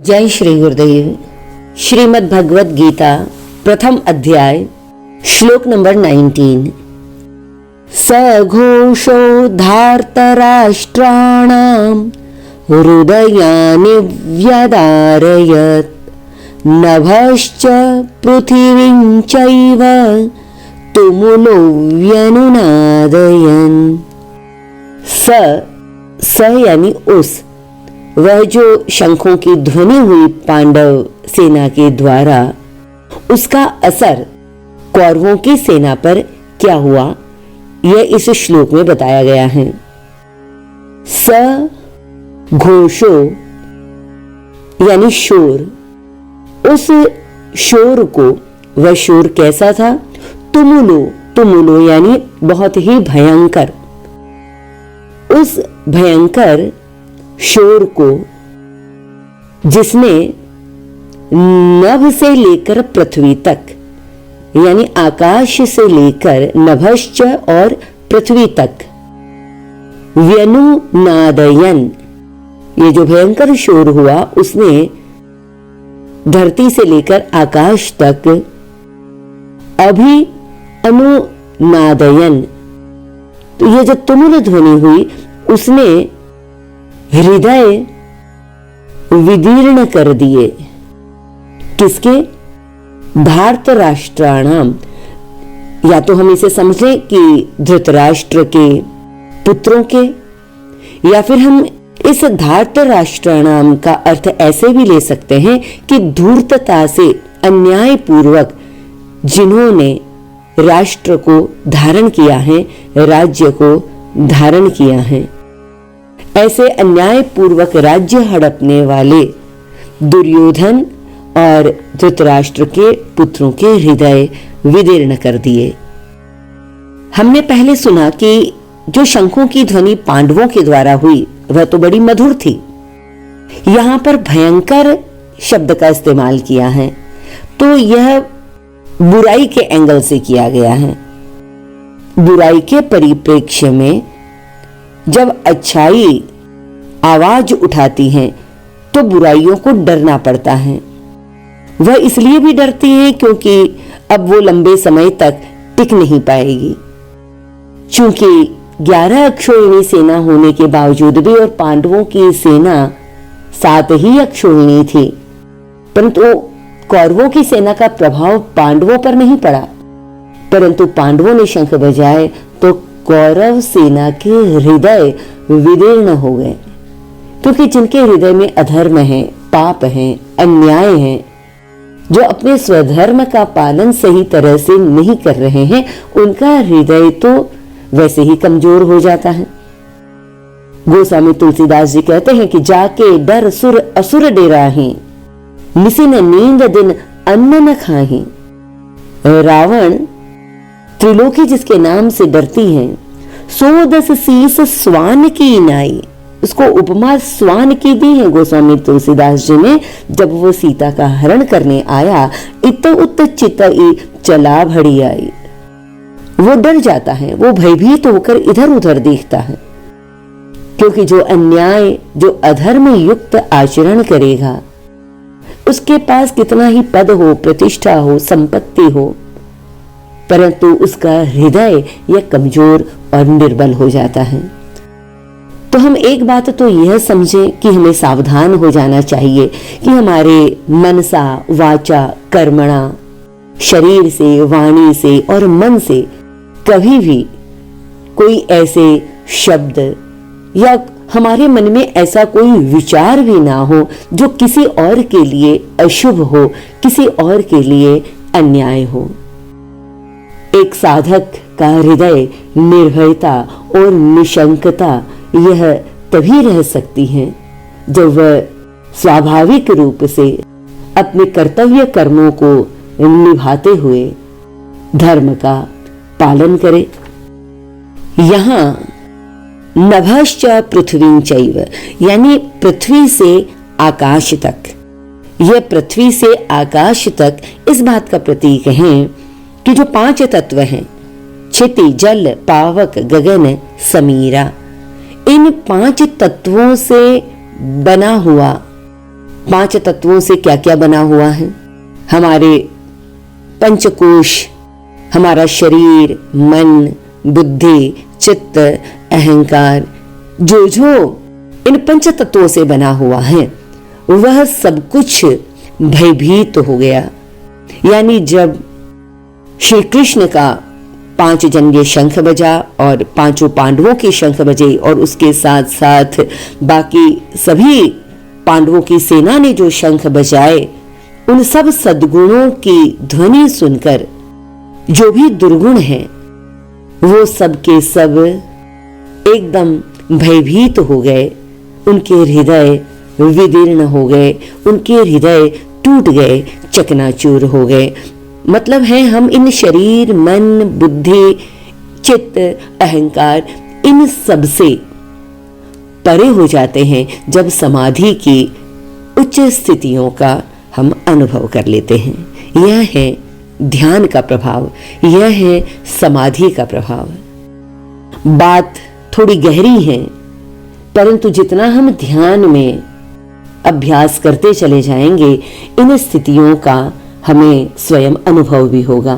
जय श्री गुरुदेव। श्रीमद् भगवद गीता प्रथम अध्याय श्लोक नंबर 19। सघोषो धार्तराष्ट्राणां हृदयानि व्यदारयत् नभश्च पृथिवीं चैव तुमुलो व्यनुनादयन्। स यानी उस, वह जो शंखों की ध्वनि हुई पांडव सेना के द्वारा, उसका असर कौरवों की सेना पर क्या हुआ, यह इस श्लोक में बताया गया है। स घोषो यानी शोर, उस शोर को, वह शोर कैसा था? तुमुलो यानी बहुत ही भयंकर। उस भयंकर शोर को जिसने नभ से लेकर पृथ्वी तक यानी आकाश से लेकर नभश्च और पृथ्वी तक व्यनुनादयन, ये जो भयंकर शोर हुआ उसने धरती से लेकर आकाश तक अभी अनुनादयन, तो ये जो तुमुल ध्वनि हुई उसने हृदय विदीर्ण कर दिए। किसके? धार्तराष्ट्राणाम, या तो हम इसे समझें कि धृतराष्ट्र के पुत्रों के, या फिर हम इस धार्तराष्ट्राणाम का अर्थ ऐसे भी ले सकते हैं कि धूर्तता से अन्याय पूर्वक जिन्होंने राष्ट्र को धारण किया है, राज्य को धारण किया है, ऐसे अन्याय पूर्वक राज्य हड़पने वाले दुर्योधन और धृतराष्ट्र के पुत्रों के हृदय विदीर्ण कर दिए। हमने पहले सुना कि जो शंखों की ध्वनि पांडवों के द्वारा हुई वह तो बड़ी मधुर थी। यहां पर भयंकर शब्द का इस्तेमाल किया है, तो यह बुराई के एंगल से किया गया है। बुराई के परिप्रेक्ष्य में जब अच्छाई आवाज उठाती है तो बुराइयों को डरना पड़ता है। वह इसलिए भी डरती है क्योंकि अब वो लंबे समय तक टिक नहीं पाएगी। चूंकि 11 अक्षौहिणी सेना होने के बावजूद भी, और पांडवों की सेना 7 ही अक्षौहिणी थी, परंतु कौरवों की सेना का प्रभाव पांडवों पर नहीं पड़ा, परंतु पांडवों ने शंख बजाए तो कौरव सेना के हृदय विदीर्ण हो गए। क्योंकि जिनके हृदय में अधर्म है, पाप है, अन्याय है, जो अपने स्वधर्म का पालन सही तरह से नहीं कर रहे हैं, उनका हृदय तो वैसे ही कमजोर हो जाता है। गोस्वामी तुलसीदास जी कहते हैं कि जाके डर सुर असुर डेराही, निसिन नींद दिन अन्न न खाही। रावण त्रिलोकी जिसके नाम से डरती है, 110 शीस स्वान की नाई, उसको उपमा स्वान की दी है गोस्वामी तुलसीदास जी ने। जब वो सीता का हरण करने आया, इत उत चित चला भड़ी आई, वो डर जाता है, वो भयभीत होकर इधर उधर देखता है, क्योंकि जो अन्याय, जो अधर्म युक्त आचरण करेगा, उसके पास कितना ही पद हो, प्रतिष्ठा हो, संपत्ति हो, परंतु उसका हृदय यह कमजोर और निर्बल हो जाता है। तो हम एक बात तो यह समझें कि हमें सावधान हो जाना चाहिए कि हमारे मनसा वाचा कर्मणा, शरीर से, वाणी से और मन से कभी भी कोई ऐसे शब्द या हमारे मन में ऐसा कोई विचार भी ना हो जो किसी और के लिए अशुभ हो, किसी और के लिए अन्याय हो। एक साधक का हृदय निर्भयता और निशंकता यह तभी रह सकती है जब वह स्वाभाविक रूप से अपने कर्तव्य कर्मों को निभाते हुए धर्म का पालन करे। यहां नभश्च पृथ्वी चैव यानी पृथ्वी से आकाश तक, यह पृथ्वी से आकाश तक इस बात का प्रतीक है कि जो 5 तत्व हैं, क्षिति, जल, पावक, गगन, समीरा, इन 5 तत्वों से बना हुआ 5 तत्वों से क्या क्या बना हुआ है। हमारे पंचकोश, हमारा शरीर, मन, बुद्धि, चित्त, अहंकार, जो इन 5 तत्वों से बना हुआ है, वह सब कुछ भयभीत हो गया। यानी जब श्री कृष्ण का 5 जन्य शंख बजा और 5 पांडवों के शंख बजे और उसके साथ साथ बाकी सभी पांडवों की सेना ने जो शंख बजाए, उन सब सद्गुणों की ध्वनि सुनकर जो भी दुर्गुण हैं वो सब के सब एकदम भयभीत हो गए। उनके हृदय विदीर्ण हो गए, उनके हृदय टूट गए, चकनाचूर हो गए। मतलब है हम इन शरीर, मन, बुद्धि, चित्त, अहंकार, इन सब से परे हो जाते हैं जब समाधि की उच्च स्थितियों का हम अनुभव कर लेते हैं। यह है ध्यान का प्रभाव, यह है समाधि का प्रभाव। बात थोड़ी गहरी है, परंतु जितना हम ध्यान में अभ्यास करते चले जाएंगे, इन स्थितियों का हमें स्वयं अनुभव भी होगा।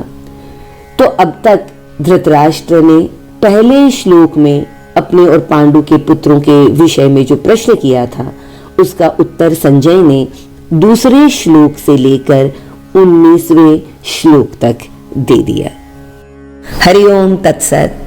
तो अब तक धृतराष्ट्र ने पहले श्लोक में अपने और पांडु के पुत्रों के विषय में जो प्रश्न किया था, उसका उत्तर संजय ने दूसरे श्लोक से लेकर 19वें श्लोक तक दे दिया। हरि ओम तत्सत।